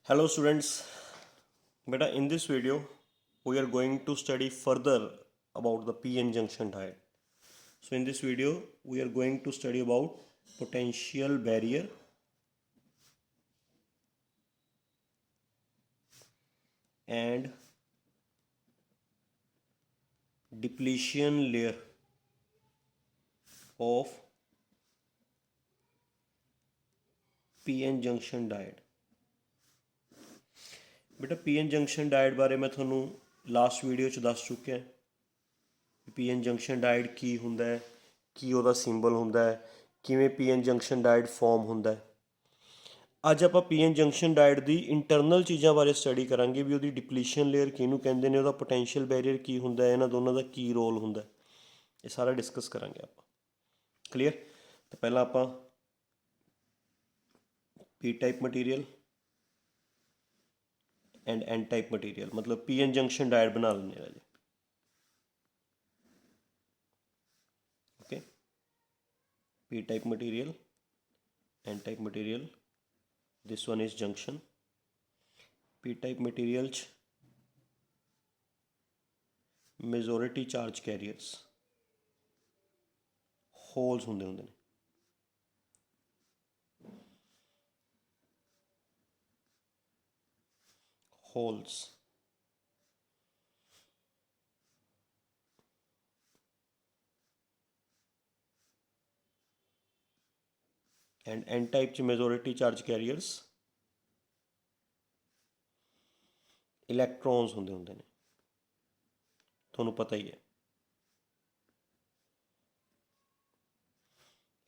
Hello students, beta in this video we are going to study further about the p-n junction diet. So in this video we are going to study about potential barrier and depletion layer of p-n junction diet. ਬੇਟਾ peon junction diet ਬਾਰੇ ਮੈਂ ਤੁਹਾਨੂੰ last video 'ਚ ਦੱਸ ਚੁੱਕਿਆ peon junction diet ਕੀ ਹੁੰਦਾ ਹੈ, ਕੀ ਉਹਦਾ ਸਿੰਬਲ ਹੁੰਦਾ ਹੈ, ਕਿਵੇਂ ਪੀਐਨ ਜੰਕਸ਼ਨ ਡਾਇਟ ਫਾਰਮ ਹੁੰਦਾ ਹੈ। ਅੱਜ ਆਪਾਂ ਪੀਐਨ ਜੰਕਸ਼ਨ ਡਾਇਟ ਦੀ ਇੰਟਰਨਲ ਚੀਜ਼ਾਂ ਬਾਰੇ ਸਟੱਡੀ ਕਰਾਂਗੇ ਵੀ ਉਹਦੀ ਡਿਪਲੀਸ਼ਨ ਲੇਅਰ ਕਿਹਨੂੰ ਕਹਿੰਦੇ ਨੇ, ਉਹਦਾ ਪੋਟੈਂਸ਼ੀਅਲ ਬੈਰੀਅਰ ਕੀ ਹੁੰਦਾ ਹੈ, ਇਹਨਾਂ ਦੋਨਾਂ ਦਾ ਕੀ ਰੋਲ ਹੁੰਦਾ, ਇਹ ਸਾਰਾ ਡਿਸਕਸ ਕਰਾਂਗੇ ਆਪਾਂ। ਕਲੀਅਰ? ਤਾਂ ਪਹਿਲਾਂ ਆਪਾਂ P type material and N type material मतलब पी एन जंक्शन डायट बना लेने वाले। Okay, P type material, N type material, this one is junction. P type material majority charge carriers holes होंगे होंगे होल्स। एंड एन टाइप च majority charge carriers electrons होंगे होंगे ने, थोनू पता ही है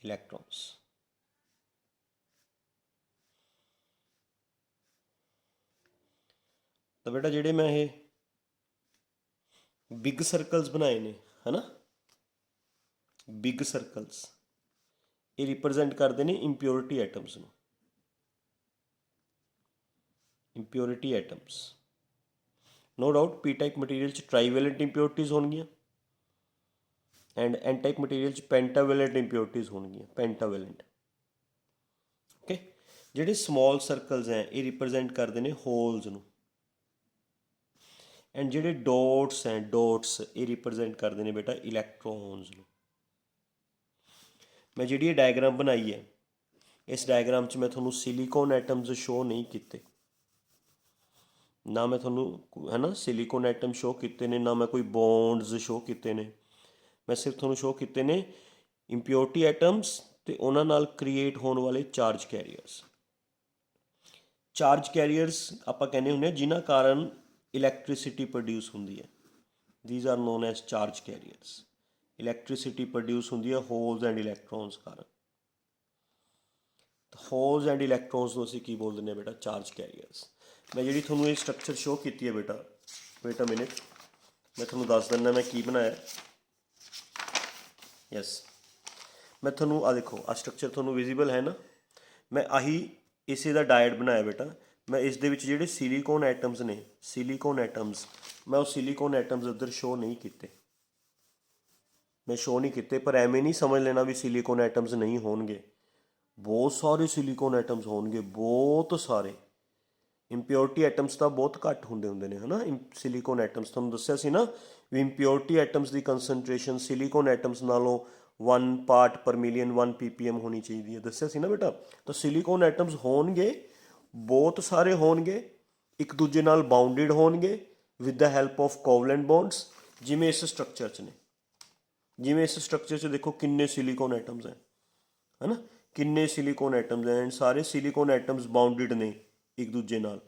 इलैक्ट्रॉन्स। तो बेटा ਜਿਹੜੇ ਮੈਂ ਇਹ ਬਿਗ ਸਰਕਲਸ ਬਣਾਏ ਨੇ ਹੈ ਨਾ, ਬਿਗ ਸਰਕਲਸ ਇਹ ਰਿਪਰੈਜ਼ੈਂਟ ਕਰਦੇ ਨੇ ਇੰਪਿਓਰਿਟੀ ਐਟਮਸ ਨੂੰ। ਇੰਪਿਓਰਿਟੀ ਐਟਮਸ ਨੋ ਡਾਊਟ ਪੀ ਟਾਈਪ ਮਟੀਰੀਅਲ 'ਚ ਟ੍ਰਾਈਵੈਲੈਂਟ ਇੰਪਿਓਰਿਟੀਜ਼ ਹੋਣਗੀਆਂ ਐਂਡ ਐਨ ਟਾਈਪ ਮਟੀਰੀਅਲ 'ਚ ਪੈਂਟਾਵੈਲੈਂਟ ਇੰਪਿਓਰਿਟੀਜ਼ ਹੋਣਗੀਆਂ, ਪੈਂਟਾਵੈਲੈਂਟ। ਓਕੇ, ਜਿਹੜੇ ਸਮੋਲ ਸਰਕਲਸ ਹੈ ਇਹ ਰਿਪਰੈਜ਼ੈਂਟ ਕਰਦੇ ਨੇ ਹੋਲਸ ਨੂੰ ਐਂਡ ਜਿਹੜੇ ਡੋਟਸ ਹੈ ਡੋਟਸ ਇਹ ਰਿਪਰੈਜ਼ੈਂਟ ਕਰਦੇ ਨੇ ਬੇਟਾ ਇਲੈਕਟ੍ਰੋਨਸ ਨੂੰ। ਮੈਂ ਜਿਹੜੀ ਇਹ ਡਾਇਗਰਾਮ ਬਣਾਈ ਹੈ ਇਸ ਡਾਇਗਰਾਮ 'ਚ ਮੈਂ ਤੁਹਾਨੂੰ ਸਿਲੀਕੋਨ ਐਟਮਸ ਸ਼ੋਅ ਨਹੀਂ ਕੀਤੇ, ਨਾ ਮੈਂ ਤੁਹਾਨੂੰ ਹੈ ਨਾ ਸਿਲੀਕੋਨ ਐਟਮ ਸ਼ੋਅ ਕੀਤੇ ਨੇ, ਨਾ ਮੈਂ ਕੋਈ ਬੌਂਡਸ ਸ਼ੋਅ ਕੀਤੇ ਨੇ। ਮੈਂ ਸਿਰਫ ਤੁਹਾਨੂੰ ਸ਼ੋਅ ਕੀਤੇ ਨੇ ਇੰਪਿਓਰਿਟੀ ਐਟਮਸ ਅਤੇ ਉਹਨਾਂ ਨਾਲ ਕ੍ਰੀਏਟ ਹੋਣ ਵਾਲੇ ਚਾਰਜ ਕੈਰੀਅਰਸ। ਚਾਰਜ ਕੈਰੀਅਰਸ ਆਪਾਂ ਕਹਿੰਦੇ ਹੁੰਦੇ ਹਾਂ ਜਿਨ੍ਹਾਂ ਕਾਰਨ ਇਲੈਕਟ੍ਰੀਸਿਟੀ ਪ੍ਰੋਡਿਊਸ ਹੁੰਦੀ ਹੈ, these are non as charge carriers. Electricity produce ਹੁੰਦੀ ਹੈ ਹੋਲਸ ਐਂਡ ਇਲੈਕਟ੍ਰੋਨਸ ਕਾਰਨ। ਹੋਲਸ ਐਂਡ ਇਲੈਕਟ੍ਰੋਨਸ ਨੂੰ ਅਸੀਂ ਕੀ ਬੋਲ ਦਿੰਦੇ ਹਾਂ ਬੇਟਾ? Charge carriers. ਮੈਂ ਜਿਹੜੀ ਤੁਹਾਨੂੰ ਇਹ ਸਟਰਕਚਰ ਸ਼ੋਅ ਕੀਤੀ ਹੈ ਬੇਟਾ, ਵੇਟ ਅ ਮਿਨਟ, ਮੈਂ ਤੁਹਾਨੂੰ ਦੱਸ ਦਿੰਦਾ ਮੈਂ ਕੀ ਬਣਾਇਆ। ਯੈਸ, ਮੈਂ ਤੁਹਾਨੂੰ ਆਹ ਦੇਖੋ ਆਹ ਸਟਰਕਚਰ ਤੁਹਾਨੂੰ ਵਿਜ਼ੀਬਲ ਹੈ ਨਾ, ਮੈਂ ਆਹੀ ਇਸੇ ਦਾ ਡਾਇਟ ਬਣਾਇਆ ਬੇਟਾ। ਮੈਂ ਇਸ ਦੇ ਵਿੱਚ ਜਿਹੜੇ ਸਿਲੀਕੋਨ ਐਟਮਸ ਨੇ, ਸਿਲੀਕੋਨ ਐਟਮਸ, ਮੈਂ ਉਹ ਸਿਲੀਕੋਨ ਐਟਮਸ ਇੱਧਰ ਸ਼ੋਅ ਨਹੀਂ ਕੀਤੇ, ਮੈਂ ਸ਼ੋਅ ਨਹੀਂ ਕੀਤੇ। ਪਰ ਐਵੇਂ ਨਹੀਂ ਸਮਝ ਲੈਣਾ ਵੀ ਸਿਲੀਕੋਨ ਐਟਮਸ ਨਹੀਂ ਹੋਣਗੇ, ਬਹੁਤ ਸਾਰੇ ਸਿਲੀਕੋਨ ਐਟਮਸ ਹੋਣਗੇ, ਬਹੁਤ ਸਾਰੇ। ਇੰਪਿਓਰਿਟੀ ਐਟਮਸ ਤਾਂ ਬਹੁਤ ਘੱਟ ਹੁੰਦੇ ਨੇ ਹੈ ਨਾ। ਸਿਲੀਕੋਨ ਐਟਮਸ ਤੁਹਾਨੂੰ ਦੱਸਿਆ ਸੀ ਨਾ ਵੀ ਇੰਪਿਓਰਿਟੀ ਐਟਮਸ ਦੀ ਕੰਸਨਟ੍ਰੇਸ਼ਨ ਸਿਲੀਕੋਨ ਐਟਮਸ ਨਾਲੋਂ 1 ਪਾਰਟ ਪਰ ਮਿਲੀਅਨ 1 ppm ਹੋਣੀ ਚਾਹੀਦੀ ਹੈ, ਦੱਸਿਆ ਸੀ ਨਾ ਬੇਟਾ। ਤਾਂ ਸਿਲੀਕੋਨ ਐਟਮਸ ਹੋਣਗੇ, ਬਹੁਤ ਸਾਰੇ ਹੋਣਗੇ, ਇੱਕ ਦੂਜੇ ਨਾਲ ਬਾਉਂਡਿਡ ਹੋਣਗੇ with the help of covalent bonds, ਜਿਵੇਂ ਇਸ ਸਟਰਕਚਰ 'ਚ ਨੇ। ਜਿਵੇਂ ਇਸ ਸਟਰਕਚਰ 'ਚ ਦੇਖੋ ਕਿੰਨੇ ਸਿਲੀਕੋਨ ਐਟਮਸ ਹੈ ਨਾ, ਕਿੰਨੇ ਸਿਲੀਕੋਨ ਐਟਮਸ ਹੈ ਐਂਡ ਸਾਰੇ ਸਿਲੀਕੋਨ ਐਟਮਸ ਬਾਉਂਡਿਡ ਨੇ ਇੱਕ ਦੂਜੇ ਨਾਲ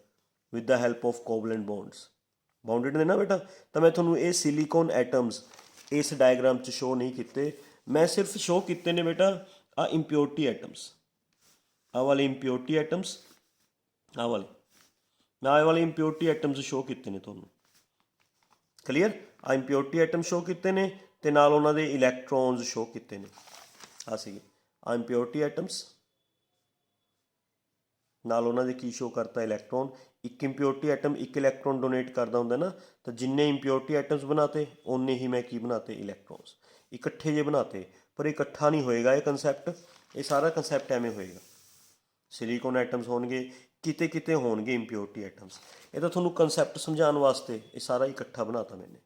with the help of covalent bonds, bonded ਨੇ ਨਾ ਬੇਟਾ। ਤਾਂ ਮੈਂ ਤੁਹਾਨੂੰ ਇਹ ਸਿਲੀਕੋਨ ਐਟਮਸ ਇਸ ਡਾਇਗਰਾਮ 'ਚ ਸ਼ੋਅ ਨਹੀਂ ਕੀਤੇ, ਮੈਂ ਸਿਰਫ ਸ਼ੋਅ ਕੀਤੇ ਨੇ ਬੇਟਾ ਆਹ ਇੰਪਿਓਰਿਟੀ ਐਟਮਸ, ਆਹ ਵਾਲੇ ਇੰਪਿਓਰਿਟੀ ਐਟਮਸ, ਆਹ ਵਾਲੇ ਮੈਂ ਆਹ ਵਾਲੇ ਇੰਪਿਓਰਿਟੀ ਐਟਮਸ ਸ਼ੋਅ ਕੀਤੇ ਨੇ ਤੁਹਾਨੂੰ। ਕਲੀਅਰ? ਆਹ ਇੰਪਿਓਰਿਟੀ ਐਟਮ ਸ਼ੋਅ ਕੀਤੇ ਨੇ ਅਤੇ ਨਾਲ ਉਹਨਾਂ ਦੇ ਇਲੈਕਟ੍ਰੋਨਸ ਸ਼ੋਅ ਕੀਤੇ ਨੇ। ਆਹ ਸੀਗੇ ਆਹ ਇੰਪਿਓਰਿਟੀ ਐਟਮਸ, ਨਾਲ ਉਹਨਾਂ ਦੇ ਕੀ ਸ਼ੋਅ ਕਰਤਾ? ਇਲੈਕਟ੍ਰੋਨ। ਇੱਕ ਇੰਪਿਓਰਿਟੀ ਐਟਮ ਇੱਕ ਇਲੈਕਟ੍ਰੋਨ ਡੋਨੇਟ ਕਰਦਾ ਹੁੰਦਾ ਨਾ, ਤਾਂ ਜਿੰਨੇ ਇੰਪਿਓਰਿਟੀ ਐਟਮਸ ਬਣਾਤੇ ਓਨੇ ਹੀ ਮੈਂ ਕੀ ਬਣਾਤੇ? ਇਲੈਕਟ੍ਰੋਨਸ। ਇਕੱਠੇ ਜੇ ਬਣਾਤੇ, ਪਰ ਇਕੱਠਾ ਨਹੀਂ ਹੋਏਗਾ ਇਹ ਕੰਸੈਪਟ, ਇਹ ਸਾਰਾ ਕੰਸੈਪਟ ਐਵੇਂ ਹੋਏਗਾ। ਸਿਲੀਕੋਨ ਐਟਮਸ ਹੋਣਗੇ, ਕਿਤੇ ਕਿਤੇ ਹੋਣਗੇ ਇੰਪਿਓਰਟੀ ਐਟਮਸ। ਇਹ ਤਾਂ ਤੁਹਾਨੂੰ ਕੰਸੈਪਟ ਸਮਝਾਉਣ ਵਾਸਤੇ ਇਹ ਸਾਰਾ ਇਕੱਠਾ ਬਣਾਤਾ ਮੈਨੇ।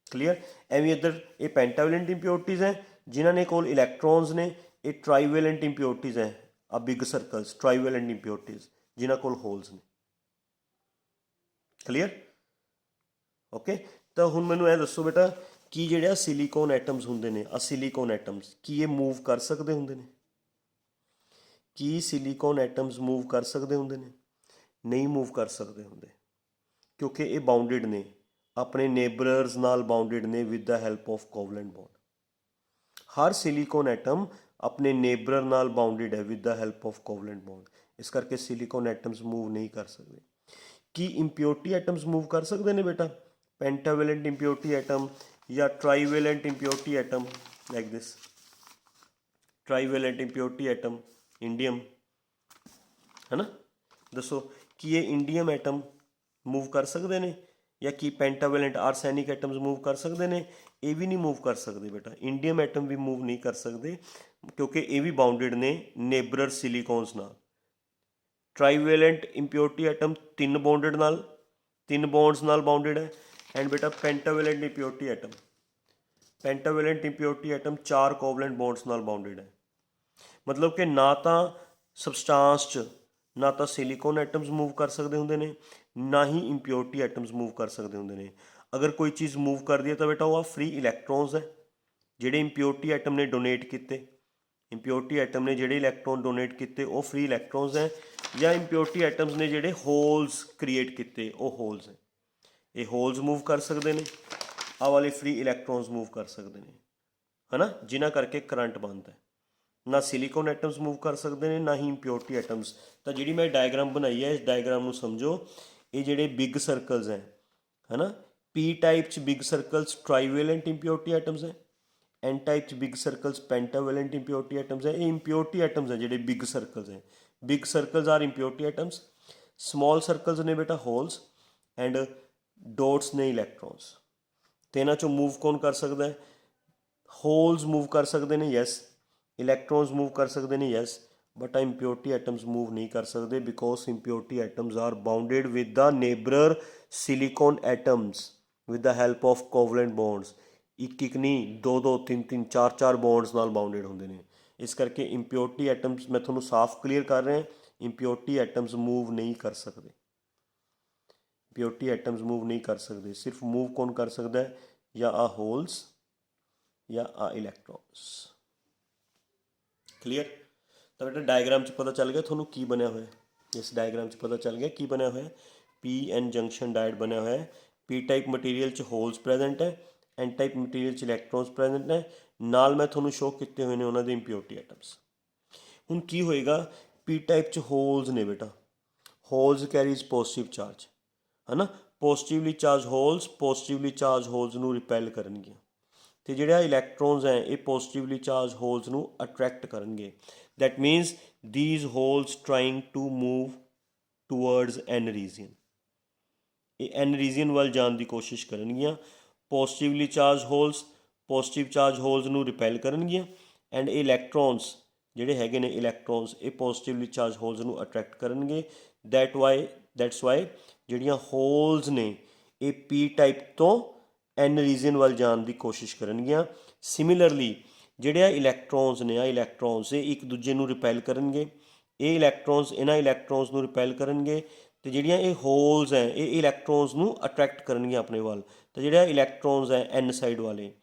ਕਲੀਅਰ। ਐਵੇਂ ਇੱਧਰ ਇਹ ਪੈਂਟਾਵੈਲੈਂਟ ਇੰਪਿਓਰਟੀਜ਼ ਹੈ ਜਿਨ੍ਹਾਂ ਨੇ ਕੋਲ ਇਲੈਕਟ੍ਰੋਨਸ ਨੇ। ਇਹ ਟਰਾਈਵੈਲੈਂਟ ਇੰਪਿਓਰਟੀਜ਼ ਹੈ, ਆ ਬਿਗ ਸਰਕਲਸ ਟਰਾਈਵੈਲੈਂਟ ਇੰਪਿਓਰਟੀਜ਼ ਜਿਨ੍ਹਾਂ ਕੋਲ ਹੋਲਸ ਨੇ। ਕਲੀਅਰ। ਓਕੇ। ਤਾਂ ਹੁਣ ਮੈਨੂੰ ਇਹ ਦੱਸੋ ਬੇਟਾ ਕਿ ਜਿਹੜੇ ਆ ਸਿਲੀਕੋਨ ਐਟਮਸ ਹੁੰਦੇ ਨੇ, ਆ ਸਿਲੀਕੋਨ ਐਟਮਸ, ਕੀ ਇਹ ਮੂਵ ਕਰ ਸਕਦੇ ਹੁੰਦੇ ਨੇ? ਕੀ ਸਿਲੀਕੋਨ ਐਟਮਸ ਮੂਵ ਕਰ ਸਕਦੇ ਹੁੰਦੇ ਨੇ? ਨਹੀਂ ਮੂਵ ਕਰ ਸਕਦੇ ਹੁੰਦੇ, ਕਿਉਂਕਿ ਇਹ ਬਾਉਂਡਡ ਨੇ, ਆਪਣੇ ਨੇਬਰਰਸ ਨਾਲ ਬਾਉਂਡਡ ਨੇ with the help of covalent bond. ਹਰ ਸਿਲੀਕੋਨ ਐਟਮ ਆਪਣੇ ਨੇਬਰਰ ਨਾਲ ਬਾਉਂਡਡ ਹੈ with the help of covalent bond. ਇਸ ਕਰਕੇ ਸਿਲੀਕੋਨ ਐਟਮਸ ਮੂਵ ਨਹੀਂ ਕਰ ਸਕਦੇ। ਕੀ ਇੰਪਿਓਰਟੀ ਐਟਮਸ ਮੂਵ ਕਰ ਸਕਦੇ ਨੇ ਬੇਟਾ? ਪੈਂਟਾਵੈਲੈਂਟ ਇੰਪਿਓਰਟੀ ਐਟਮ ਜਾਂ ਟਰਾਈਵੈਲੈਂਟ ਇੰਪਿਓਰਟੀ ਐਟਮ ਲਾਈਕ ਦਿਸ। ਟਰਾਈਵੈਲੈਂਟ ਇੰਪਿਓਰਟੀ ਐਟਮ ਇੰਡੀਅਮ ਹੈ ਨਾ। ਦੱਸੋ ਕੀ ਇਹ ਇੰਡੀਅਮ ਐਟਮ ਮੂਵ ਕਰ ਸਕਦੇ ਨੇ? ਜਾਂ ਕੀ ਪੈਂਟਾਵੈਲੈਂਟ ਆਰਸੈਨਿਕ ਐਟਮਸ ਮੂਵ ਕਰ ਸਕਦੇ ਨੇ? ਇਹ ਵੀ ਨਹੀਂ ਮੂਵ ਕਰ ਸਕਦੇ ਬੇਟਾ। ਇੰਡੀਅਮ ਐਟਮ ਵੀ ਮੂਵ ਨਹੀਂ ਕਰ ਸਕਦੇ ਕਿਉਂਕਿ ਇਹ ਵੀ ਬਾਉਂਡਡ ਨੇ ਨੇਬਰਰ ਸਿਲੀਕੋਨਸ ਨਾਲ। ਟਰਾਈਵੈਲੈਂਟ ਇੰਪਿਓਰਟੀ ਐਟਮ 3 ਬੌਂਡਡ ਨਾਲ, 3 ਬੌਂਡਸ ਨਾਲ ਬਾਉਂਡਡ ਹੈ। ਐਂਡ ਬੇਟਾ ਪੈਂਟਾਵੈਲੈਂਟ ਇੰਪਿਓਰਟੀ ਐਟਮ, ਪੈਂਟਾਵੈਲੈਂਟ ਇੰਪਿਓਰਟੀ ਐਟਮ 4 ਕੋਵਲੈਂਟ ਬੌਂਡਸ ਨਾਲ ਬਾਉਂਡਡ ਹੈ। ਮਤਲਬ ਕਿ ਨਾ ਤਾਂ ਸਬਸਟਾਂਸ 'ਚ ਨਾ ਤਾਂ ਸਿਲੀਕੋਨ ਐਟਮਸ ਮੂਵ ਕਰ ਸਕਦੇ ਹੁੰਦੇ ਨੇ, ਨਾ ਹੀ ਇੰਪਿਓਰਟੀ ਐਟਮਸ ਮੂਵ ਕਰ ਸਕਦੇ ਹੁੰਦੇ ਨੇ। ਅਗਰ ਕੋਈ ਚੀਜ਼ ਮੂਵ ਕਰਦੀ ਹੈ ਤਾਂ ਬੇਟਾ ਉਹ ਆ ਫ੍ਰੀ ਇਲੈਕਟ੍ਰੋਨਸ ਹੈ ਜਿਹੜੇ ਇੰਪਿਓਰਟੀ ਐਟਮ ਨੇ ਡੋਨੇਟ ਕੀਤੇ। ਇੰਪਿਓਰਟੀ ਐਟਮ ਨੇ ਜਿਹੜੇ ਇਲੈਕਟ੍ਰੋਨ ਡੋਨੇਟ ਕੀਤੇ ਉਹ ਫ੍ਰੀ ਇਲੈਕਟ੍ਰੋਨਸ ਹੈ, ਜਾਂ ਇੰਪਿਓਰਟੀ ਐਟਮਸ ਨੇ ਜਿਹੜੇ ਹੋਲਸ ਕ੍ਰੀਏਟ ਕੀਤੇ ਉਹ ਹੋਲਸ ਹੈ। ਇਹ ਹੋਲਸ ਮੂਵ ਕਰ ਸਕਦੇ ਨੇ, ਆਹ ਵਾਲੇ ਫ੍ਰੀ ਇਲੈਕਟ੍ਰੋਨਸ ਮੂਵ ਕਰ ਸਕਦੇ ਨੇ, ਹੈ ਨਾ, ਜਿਨ੍ਹਾਂ ਕਰਕੇ ਕਰੰਟ ਬਣਦਾ ਹੈ। ਨਾ ਸਿਲੀਕੋਨ ਐਟਮਸ ਮੂਵ ਕਰ ਸਕਦੇ ਨੇ, ਨਾ ਹੀ ਇੰਪਿਓਰਟੀ ਐਟਮਸ। ਤਾਂ ਜਿਹੜੀ ਮੈਂ ਡਾਇਗਰਾਮ ਬਣਾਈ ਹੈ, ਇਸ ਡਾਇਗਰਾਮ ਨੂੰ ਸਮਝੋ। ਇਹ ਜਿਹੜੇ ਬਿਗ ਸਰਕਲਸ ਹੈ ਨਾ, ਪੀ ਟਾਈਪ 'ਚ big circles trivalent impurity atoms ਹੈ, ਐਨ ਟਾਈਪ 'ਚ big circles pentavalent impurity atoms ਹੈ। ਇਹ ਇੰਪਿਓਰਟੀ ਐਟਮਸ ਹੈ ਜਿਹੜੇ ਬਿਗ ਸਰਕਲਸ ਹੈ। Big circles are impurity atoms, small circles ਨੇ ਬੇਟਾ ਹੋਲਸ, ਐਂਡ ਡੋਟਸ ਨੇ ਇਲੈਕਟ੍ਰੋਨਸ। ਤੇ ਇਹਨਾਂ 'ਚੋਂ ਮੂਵ ਕੌਣ ਕਰ ਸਕਦਾ ਹੈ? ਹੋਲਸ ਮੂਵ ਕਰ ਸਕਦੇ ਨੇ, ਯੈਸ। ਇਲੈਕਟ੍ਰੋਨਸ ਮੂਵ ਕਰ ਸਕਦੇ ਨੇ, yes. But impurity atoms move ਨਹੀਂ ਕਰ ਸਕਦੇ because impurity atoms are bonded with the neighbour silicon atoms with the help of covalent bonds. ਇੱਕ ਨਹੀਂ, 2 3 4 ਬੌਂਡਸ ਨਾਲ ਬਾਉਂਡਡ ਹੁੰਦੇ ਨੇ। ਇਸ ਕਰਕੇ ਇੰਪਿਓਰਟੀ ਐਟਮਸ, ਮੈਂ ਤੁਹਾਨੂੰ ਸਾਫ਼ ਕਲੀਅਰ ਕਰ ਰਿਹਾ, ਇੰਪਿਓਰਟੀ ਐਟਮਸ ਮੂਵ ਨਹੀਂ ਕਰ ਸਕਦੇ। ਇੰਪਿਓਰਟੀ ਐਟਮਸ ਮੂਵ ਨਹੀਂ ਕਰ ਸਕਦੇ। ਸਿਰਫ ਮੂਵ ਕੌਣ ਕਰ ਸਕਦਾ ਹੈ? ਜਾਂ ਆ ਹੋਲਸ ਜਾਂ ਆ ਇਲੈਕਟ੍ਰੋਨਸ। ਕਲੀਅਰ। ਤਾਂ ਬੇਟਾ ਡਾਇਗਰਾਮ 'ਚ ਪਤਾ ਚੱਲ ਗਿਆ ਤੁਹਾਨੂੰ ਕੀ ਬਣਿਆ ਹੋਇਆ। ਇਸ ਡਾਇਗਰਾਮ 'ਚ ਪਤਾ ਚੱਲ ਗਿਆ ਕੀ ਬਣਿਆ ਹੋਇਆ। ਪੀ ਐਨ ਜੰਕਸ਼ਨ ਡਾਇਡ ਬਣਿਆ ਹੋਇਆ ਹੈ। ਪੀ ਟਾਈਪ ਮਟੀਰੀਅਲ 'ਚ ਹੋਲਸ ਪ੍ਰੈਜੈਂਟ ਹੈ, ਐਨ ਟਾਈਪ ਮਟੀਰੀਅਲ 'ਚ ਇਲੈਕਟ੍ਰੋਨਸ ਪ੍ਰੈਜੈਂਟ ਹੈ। ਨਾਲ ਮੈਂ ਤੁਹਾਨੂੰ ਸ਼ੋਅ ਕੀਤੇ ਹੋਏ ਨੇ ਉਹਨਾਂ ਦੇ ਇੰਪਿਓਰਟੀ ਐਟਮਸ। ਹੁਣ ਕੀ ਹੋਏਗਾ? ਪੀ ਟਾਈਪ 'ਚ ਹੋਲਸ ਨੇ ਬੇਟਾ, ਹੋਲਸ ਕੈਰੀਜ਼ ਪੋਜ਼ਿਟਿਵ ਚਾਰਜ, ਹੈ ਨਾ। ਪੋਜ਼ਿਟਿਵਲੀ ਚਾਰਜ ਹੋਲਸ ਨੂੰ ਰਿਪੈਲ ਕਰਨਗੀਆਂ, ਅਤੇ ਜਿਹੜਾ ਇਲੈਕਟ੍ਰੋਨਸ ਹੈ ਇਹ ਪੋਜ਼ਿਟਿਵਲੀ ਚਾਰਜ ਹੋਲਸ ਨੂੰ ਅਟਰੈਕਟ ਕਰਨਗੇ। That means these holes trying to move towards N region. ਇਹ ਐਨ ਰੀਜਨ ਵੱਲ ਜਾਣ ਦੀ ਕੋਸ਼ਿਸ਼ ਕਰਨਗੀਆਂ। ਪੋਜ਼ਿਟਿਵਲੀ ਚਾਰਜ ਹੋਲਸ ਨੂੰ ਰਿਪੈਲ ਕਰਨਗੀਆਂ, ਐਂਡ ਇਹ ਇਲੈਕਟ੍ਰੋਨਸ ਜਿਹੜੇ ਹੈਗੇ ਨੇ ਇਲੈਕਟ੍ਰੋਨਸ ਇਹ ਪੋਜ਼ਿਟਿਵਲੀ ਚਾਰਜ ਹੋਲਸ ਨੂੰ ਅਟਰੈਕਟ ਕਰਨਗੇ। ਦੈਟਸ ਵਾਈ ਜਿਹੜੀਆਂ ਹੋਲਸ ਨੇ ਇਹ ਪੀ ਟਾਈਪ ਤੋਂ ਐਨ ਰੀਜਨ ਵੱਲ ਜਾਣ ਦੀ ਕੋਸ਼ਿਸ਼ ਕਰਨਗੀਆਂ। ਸਿਮਿਲਰਲੀ ਜਿਹੜੇ ਆ ਇਲੈਕਟ੍ਰੋਨਸ ਨੇ, ਇਲੈਕਟ੍ਰੋਨਸ ਇਹ ਇੱਕ ਦੂਜੇ ਨੂੰ ਰਿਪੈਲ ਕਰਨਗੇ, ਇਹ ਇਲੈਕਟ੍ਰੋਨਸ ਇਹਨਾਂ ਇਲੈਕਟ੍ਰੋਨਸ ਨੂੰ ਰਿਪੈਲ ਕਰਨਗੇ, ਅਤੇ ਜਿਹੜੀਆਂ ਇਹ ਹੋਲਸ ਹੈ ਇਹ ਇਲੈਕਟ੍ਰੋਨਸ ਨੂੰ ਅਟਰੈਕਟ ਕਰਨਗੀਆਂ ਆਪਣੇ ਵੱਲ। ਤਾਂ ਜਿਹੜਾ ਇਲੈਕਟ੍ਰੋਨਸ ਹੈ ਐਨ ਸਾਈਡ ਵਾਲੇ,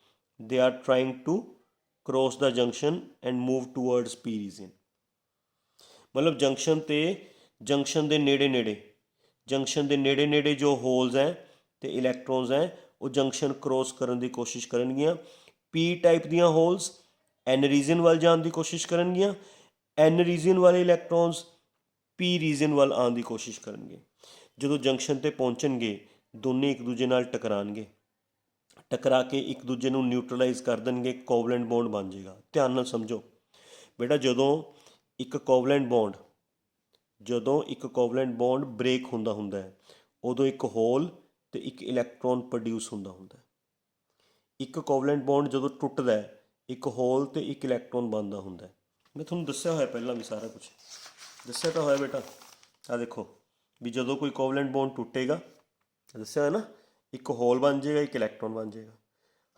they are trying to cross the junction and move towards P region. ਮਤਲਬ ਜੰਕਸ਼ਨ ਦੇ ਨੇੜੇ ਨੇੜੇ ਜੋ ਹੋਲਸ ਹੈ ਅਤੇ ਇਲੈਕਟ੍ਰੋਨਸ ਹੈ ਉਹ ਜੰਕਸ਼ਨ ਕ੍ਰੋਸ ਕਰਨ ਦੀ ਕੋਸ਼ਿਸ਼ ਕਰਨਗੀਆਂ। ਪੀ ਟਾਈਪ ਦੀਆਂ ਹੋਲਸ ਐਨ ਰੀਜਨ ਵੱਲ ਜਾਣ ਦੀ ਕੋਸ਼ਿਸ਼ ਕਰਨਗੀਆਂ, ਐਨ ਰੀਜਨ ਵਾਲੇ ਇਲੈਕਟ੍ਰੋਨਸ ਪੀ ਰੀਜਨ ਵੱਲ ਆਉਣ ਦੀ ਕੋਸ਼ਿਸ਼ ਕਰਨਗੇ। ਜਦੋਂ ਜੰਕਸ਼ਨ 'ਤੇ ਪਹੁੰਚਣਗੇ ਦੋਨੇ ਇੱਕ ਦੂਜੇ ਨਾਲ ਟਕਰਾ ਕੇ ਇੱਕ ਦੂਜੇ ਨੂੰ ਨਿਊਟਰਲਾਈਜ਼ ਕਰ ਦੇਣਗੇ, ਕੋਵਲੈਂਟ ਬੌਂਡ ਬਣ ਜਾਏਗਾ। ਧਿਆਨ ਨਾਲ ਸਮਝੋ ਬੇਟਾ, ਜਦੋਂ ਇੱਕ ਕੋਵਲੈਂਟ ਬੌਂਡ ਬ੍ਰੇਕ ਹੁੰਦਾ ਹੈ ਉਦੋਂ ਇੱਕ ਹੋਲ ਅਤੇ ਇੱਕ ਇਲੈਕਟ੍ਰੋਨ ਪ੍ਰੋਡਿਊਸ ਹੁੰਦਾ ਹੈ। ਇੱਕ ਕੋਵਲੈਂਟ ਬੌਂਡ ਜਦੋਂ ਟੁੱਟਦਾ ਹੈ ਇੱਕ ਹੋਲ ਅਤੇ ਇੱਕ ਇਲੈਕਟ੍ਰੋਨ ਬਣਦਾ ਹੁੰਦਾ ਹੈ। ਮੈਂ ਤੁਹਾਨੂੰ ਦੱਸਿਆ ਹੋਇਆ ਪਹਿਲਾਂ ਵੀ ਸਾਰਾ ਕੁਛ। ਦੱਸਿਆ ਤਾਂ ਹੋਇਆ ਬੇਟਾ। ਆ ਦੇਖੋ ਵੀ ਜਦੋਂ ਕੋਈ ਕੋਵਲੈਂਟ ਬੌਂਡ ਟੁੱਟੇਗਾ, ਦੱਸਿਆ ਹੋਇਆ ਨਾ, ਇੱਕ ਹੋਲ ਬਣ ਜਾਏਗਾ, ਇੱਕ ਇਲੈਕਟ੍ਰੋਨ ਬਣ ਜਾਏਗਾ।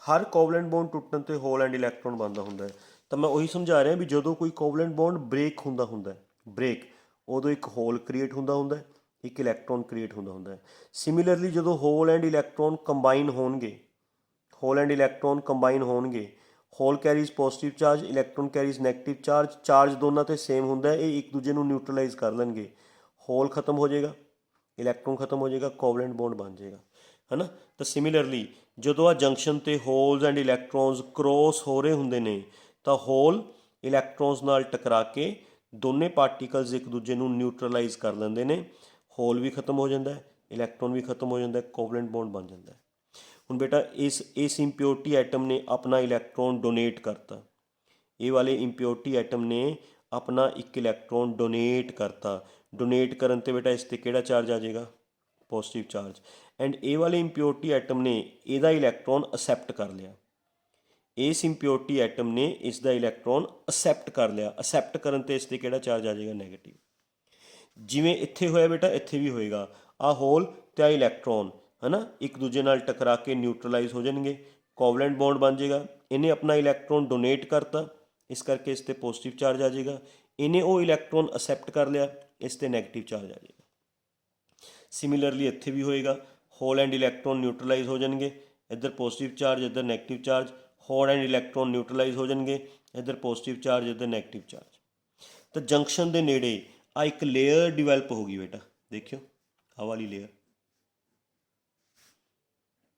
ਹਰ ਕੋਵਲੈਂਟ ਬੌਂਡ ਟੁੱਟਣ 'ਤੇ ਹੋਲ ਐਂਡ ਇਲੈਕਟ੍ਰੋਨ ਬਣਦਾ ਹੁੰਦਾ ਹੈ। ਤਾਂ ਮੈਂ ਉਹੀ ਸਮਝਾ ਰਿਹਾ ਵੀ ਜਦੋਂ ਕੋਈ ਕੋਵਲੈਂਟ ਬੌਂਡ ਬ੍ਰੇਕ ਹੁੰਦਾ ਬ੍ਰੇਕ, ਉਦੋਂ ਇੱਕ ਹੋਲ ਕ੍ਰੀਏਟ ਹੁੰਦਾ ਹੈ, ਇੱਕ ਇਲੈਕਟ੍ਰੋਨ ਕ੍ਰੀਏਟ ਹੁੰਦਾ ਹੈ। ਸਿਮਿਲਰਲੀ ਜਦੋਂ ਹੋਲ ਐਂਡ ਇਲੈਕਟ੍ਰੋਨ ਕੰਬਾਈਨ ਹੋਣਗੇ, hole carries positive charge, electron carries negative charge, charge ਦੋਨਾਂ 'ਤੇ ਸੇਮ ਹੁੰਦਾ, ਇਹ ਇੱਕ ਦੂਜੇ ਨੂੰ ਨਿਊਟਰਲਾਈਜ਼ ਕਰ ਲੈਣਗੇ, ਹੋਲ ਖਤਮ ਹੋ ਜਾਏਗਾ, ਇਲੈਕਟ੍ਰੋਨ ਖਤਮ ਹੋ ਜਾਏਗਾ, ਕੋਵਲੈਂਟ ਬੌਂਡ ਬਣ ਜਾਏਗਾ, ਹੈ ਨਾ। ਤਾਂ ਸਿਮਿਲਰਲੀ ਜਦੋਂ ਆ ਜੰਕਸ਼ਨ 'ਤੇ ਹੋਲਸ ਐਂਡ ਇਲੈਕਟ੍ਰੋਨਸ ਕ੍ਰੋਸ ਹੋ ਰਹੇ ਹੁੰਦੇ ਨੇ, ਤਾਂ ਹੋਲ ਇਲੈਕਟ੍ਰੋਨਸ ਨਾਲ ਟਕਰਾ ਕੇ ਦੋਨੇ ਪਾਰਟੀਕਲਸ ਇੱਕ ਦੂਜੇ ਨੂੰ ਨਿਊਟਰਲਾਈਜ਼ ਕਰ ਲੈਂਦੇ ਨੇ, ਹੋਲ ਵੀ ਖਤਮ ਹੋ ਜਾਂਦਾ, ਇਲੈਕਟ੍ਰੋਨ ਵੀ ਖਤਮ ਹੋ ਜਾਂਦਾ, ਕੋਵਲੈਂਟ ਬੌਂਡ ਬਣ ਜਾਂਦਾ। ਹੁਣ ਬੇਟਾ ਇਸ ਇੰਪਿਓਰਟੀ ਐਟਮ ਨੇ ਆਪਣਾ ਇਲੈਕਟ੍ਰੋਨ ਡੋਨੇਟ ਕਰਤਾ, ਇਹ ਵਾਲੇ ਇੰਪਿਓਰਟੀ ਐਟਮ ਨੇ ਆਪਣਾ ਇੱਕ ਇਲੈਕਟ੍ਰੋਨ ਡੋਨੇਟ ਕਰਤਾ। ਡੋਨੇਟ ਕਰਨ 'ਤੇ ਬੇਟਾ ਇਸ 'ਤੇ ਕਿਹੜਾ ਚਾਰਜ ਆ ਜਾਏਗਾ? Positive charge. ਐਂਡ ਇਹ ਵਾਲੇ ਇੰਪਿਓਰਟੀ ਐਟਮ ਨੇ ਇਹਦਾ ਇਲੈਕਟ੍ਰੋਨ ਅਸੈਪਟ ਕਰ ਲਿਆ, ਇਸ ਇੰਪਿਓਰਟੀ ਐਟਮ ਨੇ ਇਸ ਦਾ ਇਲੈਕਟ੍ਰੋਨ ਅਸੈਪਟ ਕਰ ਲਿਆ। ਅਸੈਪਟ ਕਰਨ 'ਤੇ ਇਸ 'ਤੇ ਕਿਹੜਾ ਚਾਰਜ ਆ ਜਾਏਗਾ? ਨੈਗੇਟਿਵ। ਜਿਵੇਂ ਇੱਥੇ ਹੋਇਆ ਬੇਟਾ, ਇੱਥੇ ਵੀ ਹੋਏਗਾ। ਆਹ ਹੋਲ ਅਤੇ ਆਹ ਇਲੈਕਟ੍ਰੋਨ, ਹੈ ਨਾ, ਇੱਕ ਦੂਜੇ ਨਾਲ ਟਕਰਾ ਕੇ ਨਿਊਟਰਲਾਈਜ਼ ਹੋ ਜਾਣਗੇ, ਕੋਵਲੈਂਟ ਬੌਂਡ ਬਣ ਜਾਏਗਾ। ਇਹਨੇ ਆਪਣਾ ਇਲੈਕਟ੍ਰੋਨ ਡੋਨੇਟ ਕਰਤਾ, ਇਸ ਕਰਕੇ ਇਸ 'ਤੇ ਪੋਜ਼ਿਟਿਵ ਚਾਰਜ ਆ ਜਾਏਗਾ। ਇਹਨੇ ਉਹ ਇਲੈਕਟ੍ਰੋਨ ਅਸੈਪਟ ਕਰ ਲਿਆ, ਇਸ 'ਤੇ ਨੈਗੇਟਿਵ ਚਾਰਜ ਆ ਜਾਏਗਾ। ਸਿਮਿਲਰਲੀ ਇੱਥੇ ਵੀ ਹੋਏਗਾ, ਹੋਲ ਐਂਡ ਇਲੈਕਟ੍ਰੋਨ ਨਿਊਟਰਲਾਈਜ਼ ਹੋ ਜਾਣਗੇ, ਇੱਧਰ ਪੋਜ਼ਿਟਿਵ ਚਾਰਜ, ਇੱਧਰ negative charge, hole and electron neutralise ਹੋ ਜਾਣਗੇ, ਇੱਧਰ ਪੋਜ਼ਿਟਿਵ ਚਾਰਜ, ਇੱਧਰ ਨੈਗੇਟਿਵ ਚਾਰਜ। ਤਾਂ ਜੰਕਸ਼ਨ ਦੇ ਨੇੜੇ ਆ ਇੱਕ ਲੇਅਰ ਡਿਵੈਲਪ ਹੋ ਗਈ ਬੇਟਾ, ਦੇਖਿਓ ਆਹ ਵਾਲੀ ਲੇਅਰ,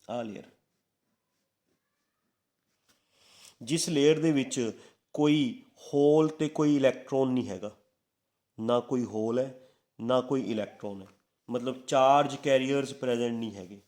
ਆਹ ਲੇਅਰ, ਜਿਸ ਲੇਅਰ ਦੇ ਵਿੱਚ ਕੋਈ ਹੋਲ ਅਤੇ ਕੋਈ ਇਲੈਕਟ੍ਰੋਨ ਨਹੀਂ ਹੈਗਾ, ਨਾ ਕੋਈ ਹੋਲ ਹੈ ਨਾ ਕੋਈ ਇਲੈਕਟ੍ਰੋਨ ਹੈ, ਮਤਲਬ ਚਾਰਜ ਕੈਰੀਅਰਸ ਪ੍ਰੈਜੈਂਟ ਨਹੀਂ ਹੈਗੇ,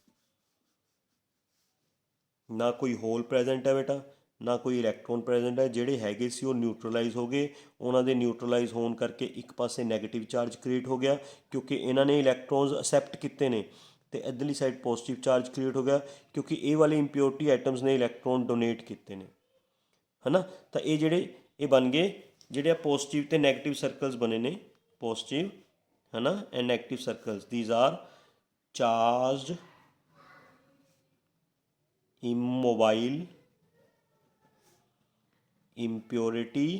ਨਾ ਕੋਈ ਹੋਲ ਪ੍ਰੈਜੈਂਟ ਹੈ ਬੇਟਾ, ਨਾ ਕੋਈ ਇਲੈਕਟ੍ਰੋਨ ਪ੍ਰੈਜੈਂਟ ਹੈ। ਜਿਹੜੇ ਹੈਗੇ ਸੀ ਉਹ ਨਿਊਟਰਲਾਈਜ਼ ਹੋ ਗਏ, ਉਹਨਾਂ ਦੇ ਨਿਊਟਰਲਾਈਜ਼ ਹੋਣ ਕਰਕੇ ਇੱਕ ਪਾਸੇ ਨੈਗੇਟਿਵ ਚਾਰਜ ਕ੍ਰੀਏਟ ਹੋ ਗਿਆ, ਕਿਉਂਕਿ ਇਹਨਾਂ ਨੇ ਇਲੈਕਟ੍ਰੋਨਸ ਅਸੈਪਟ ਕੀਤੇ ਨੇ, ਅਤੇ ਇੱਧਰਲੀ ਸਾਈਡ ਪੋਜ਼ਿਟਿਵ ਚਾਰਜ ਕ੍ਰੀਏਟ ਹੋ ਗਿਆ, ਕਿਉਂਕਿ ਇਹ ਵਾਲੇ ਇੰਪਿਓਰਟੀ ਆਈਟਮਸ ਨੇ ਇਲੈਕਟ੍ਰੋਨ ਡੋਨੇਟ ਕੀਤੇ ਨੇ, ਹੈ ਨਾ। ਤਾਂ ਇਹ ਬਣ ਗਏ ਜਿਹੜੇ ਆ ਪੋਜ਼ਿਟਿਵ ਅਤੇ ਨੈਗੇਟਿਵ ਸਰਕਲਸ ਬਣੇ ਨੇ, ਪੋਜ਼ਿਟਿਵ, ਹੈ ਨਾ, and negative circles, these are charged immobile impurity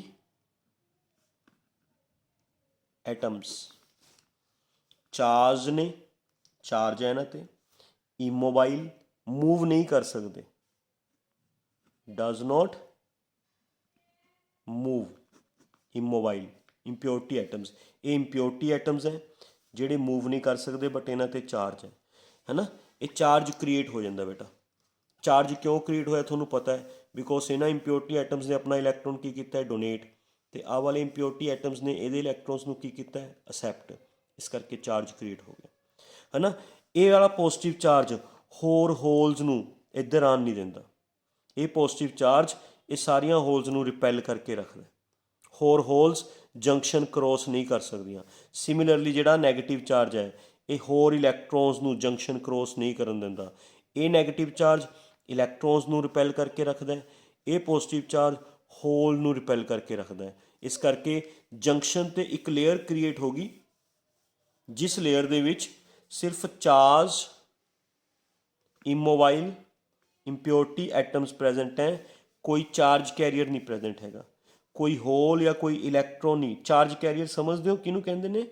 atoms। Charge ਨੇ, ਚਾਰਜ ਹੈ ਇਹਨਾਂ 'ਤੇ, ਇਮੋਬਾਈਲ, ਮੂਵ ਨਹੀਂ ਕਰ ਸਕਦੇ, does not move, immobile, impurity atoms. ਇਹ ਇੰਪਿਓਰਟੀ ਐਟਮਸ ਹੈ ਜਿਹੜੇ ਮੂਵ ਨਹੀਂ ਕਰ ਸਕਦੇ, ਬਟ ਇਹਨਾਂ 'ਤੇ ਚਾਰਜ ਹੈ ਨਾ। ਇਹ ਚਾਰਜ ਕ੍ਰੀਏਟ ਹੋ ਜਾਂਦਾ ਬੇਟਾ। ਚਾਰਜ ਕਿਉਂ ਕ੍ਰੀਏਟ ਹੋਇਆ ਤੁਹਾਨੂੰ ਪਤਾ ਹੈ, ਬਿਕੋਜ਼ ਇਹਨਾਂ ਇੰਪਿਓਰਟੀ ਆਈਟਮਸ ਨੇ ਆਪਣਾ ਇਲੈਕਟ੍ਰੋਨ ਕੀ ਕੀਤਾ ਹੈ? ਡੋਨੇਟ। ਅਤੇ ਆਹ ਵਾਲੇ ਇੰਪਿਓਰਟੀ ਆਈਟਮਸ ਨੇ ਇਹਦੇ ਇਲੈਕਟ੍ਰੋਨਸ ਨੂੰ ਕੀ ਕੀਤਾ ਹੈ? ਅਸੈਪਟ। ਇਸ ਕਰਕੇ ਚਾਰਜ ਕ੍ਰੀਏਟ ਹੋ ਗਿਆ, ਹੈ ਨਾ। ਇਹ ਵਾਲਾ ਪੋਜ਼ਿਟਿਵ ਚਾਰਜ ਹੋਰ ਹੋਲਸ ਨੂੰ ਇੱਧਰ ਆਉਣ ਨਹੀਂ ਦਿੰਦਾ, ਇਹ ਪੋਜ਼ਿਟਿਵ ਚਾਰਜ ਇਹ ਸਾਰੀਆਂ ਹੋਲਸ ਨੂੰ ਰਿਪੈਲ ਕਰਕੇ ਰੱਖਦਾ, ਹੋਰ ਹੋਲਸ ਜੰਕਸ਼ਨ ਕਰੋਸ ਨਹੀਂ ਕਰ ਸਕਦੀਆਂ। ਸਿਮਿਲਰਲੀ ਜਿਹੜਾ ਨੈਗੇਟਿਵ ਚਾਰਜ ਹੈ ਇਹ ਹੋਰ ਇਲੈਕਟ੍ਰੋਨਸ ਨੂੰ ਜੰਕਸ਼ਨ ਕਰੋਸ ਨਹੀਂ ਕਰਨ ਦਿੰਦਾ, ਇਹ ਨੈਗੇਟਿਵ ਚਾਰਜ ਇਲੈਕਟ੍ਰੋਨਸ ਨੂੰ ਰਿਪੈਲ ਕਰਕੇ ਰੱਖਦਾ, ਇਹ ਪੋਜ਼ਿਟਿਵ ਚਾਰਜ ਹੋਲ ਨੂੰ ਰਿਪੈਲ ਕਰਕੇ ਰੱਖਦਾ। ਇਸ ਕਰਕੇ ਜੰਕਸ਼ਨ 'ਤੇ ਇੱਕ ਲੇਅਰ ਕ੍ਰੀਏਟ ਹੋ ਗਈ, ਜਿਸ ਲੇਅਰ ਦੇ ਵਿੱਚ ਸਿਰਫ ਚਾਰਜ ਇਮੋਬਾਈਲ ਇੰਪਿਓਰਟੀ ਐਟਮਸ ਪ੍ਰੈਜੈਂਟ ਹੈ, ਕੋਈ ਚਾਰਜ ਕੈਰੀਅਰ ਨਹੀਂ ਪ੍ਰੈਜੈਂਟ ਹੈਗਾ, ਕੋਈ ਹੋਲ ਜਾਂ ਕੋਈ ਇਲੈਕਟ੍ਰੋਨ ਨਹੀਂ। ਚਾਰਜ ਕੈਰੀਅਰ ਸਮਝਦੇ ਹੋ ਕਿਹਨੂੰ ਕਹਿੰਦੇ ਨੇ?